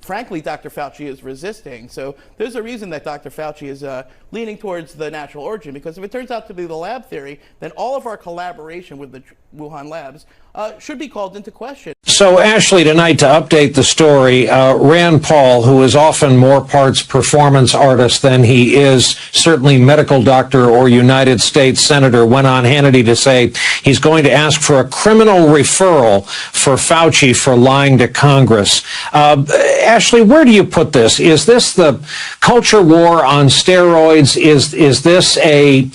frankly, Dr. Fauci is resisting. So there's a reason that Dr. Fauci is leaning towards the natural origin, because if it turns out to be the lab theory, then all of our collaboration with the Wuhan labs should be called into question. So, Ashley, tonight, to update the story, Rand Paul, who is often more parts performance artist than he is certainly medical doctor or United States Senator, went on Hannity to say he's going to ask for a criminal referral for Fauci for lying to Congress. Ashley, where do you put this? Is this the culture war on steroids? Is this a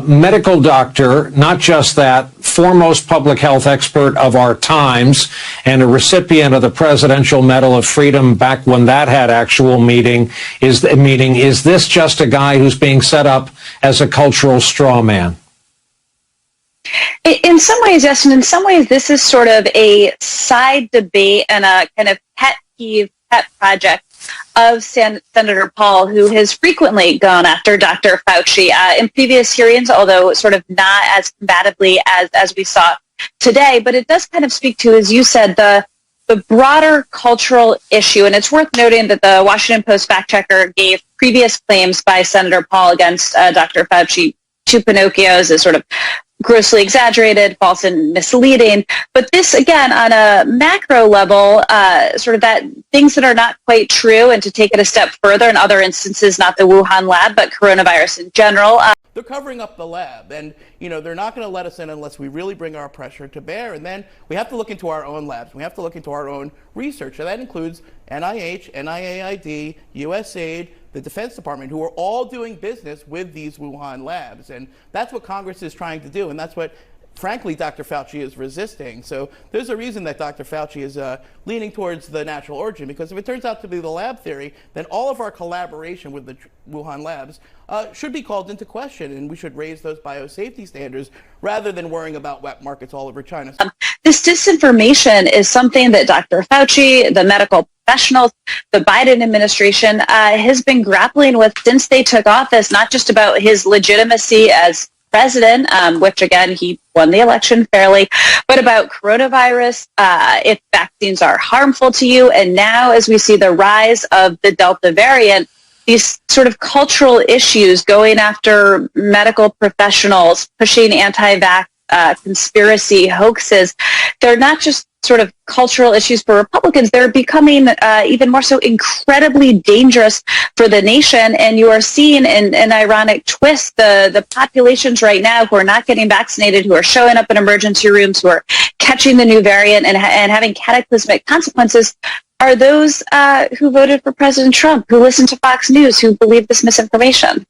medical doctor, not just that, foremost public health expert of our times and a recipient of the Presidential Medal of Freedom back when that had actual meaning? Is this just a guy who's being set up as a cultural straw man? In some ways, yes, and in some ways this is sort of a side debate and a kind of pet peeve, pet project of Senator Paul, who has frequently gone after Dr. Fauci in previous hearings, although sort of not as combatively as we saw today. But it does kind of speak to, as you said, the broader cultural issue. And it's worth noting that the Washington Post fact checker gave previous claims by Senator Paul against Dr. Fauci to Pinocchios as sort of grossly exaggerated, false and misleading. But this, again, on a macro level, sort of that things that are not quite true, and to take it a step further, in other instances, not the Wuhan lab, but coronavirus in general. They're covering up the lab, and they're not going to let us in unless we really bring our pressure to bear. And then we have to look into our own labs. We have to look into our own research. And that includes NIH, NIAID, USAID, the Defense Department, who are all doing business with these Wuhan labs. And that's what Congress is trying to do, and that's what, frankly, Dr. Fauci is resisting. So there's a reason that Dr. Fauci is leaning towards the natural origin, because if it turns out to be the lab theory, then all of our collaboration with the Wuhan labs should be called into question, and we should raise those biosafety standards rather than worrying about wet markets all over China. This disinformation is something that Dr. Fauci, the medical professionals, the Biden administration has been grappling with since they took office, not just about his legitimacy as president, which again, he won the election fairly, but about coronavirus, if vaccines are harmful to you. And now, as we see the rise of the Delta variant, these sort of cultural issues going after medical professionals, pushing anti-vax conspiracy hoaxes, they're not just sort of cultural issues for Republicans, they're becoming even more so incredibly dangerous for the nation. And you are seeing an ironic twist, the populations right now who are not getting vaccinated, who are showing up in emergency rooms, who are catching the new variant and having cataclysmic consequences, are those who voted for President Trump, who listened to Fox News, who believe this misinformation.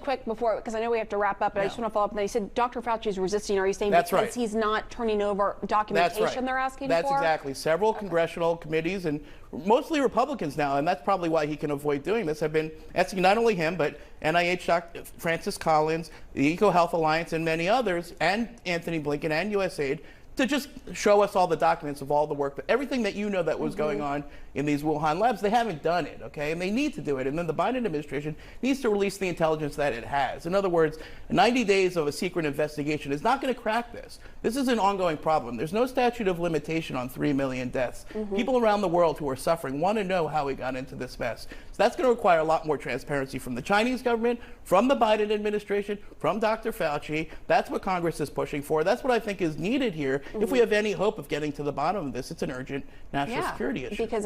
Quick before, because I know we have to wrap up, but I just want to follow up. You said Dr. Fauci is resisting. Are you saying That's because right. he's not turning over documentation That's right. they're asking That's for? That's exactly. Several congressional committees, and mostly Republicans now, and that's probably why he can avoid doing this, have been asking not only him, but NIH Dr. Francis Collins, the EcoHealth Alliance, and many others, and Anthony Blinken and USAID, to just show us all the documents of all the work, everything that that was going on in these Wuhan labs. They haven't done it, okay? And they need to do it. And then the Biden administration needs to release the intelligence that it has. In other words, 90 days of a secret investigation is not going to crack this. This is an ongoing problem. There's no statute of limitation on 3 million deaths. People around the world who are suffering want to know how we got into this mess. So that's going to require a lot more transparency from the Chinese government, from the Biden administration, from Dr. Fauci. That's what Congress is pushing for. That's what I think is needed here. If we have any hope of getting to the bottom of this, it's an urgent national security issue. Because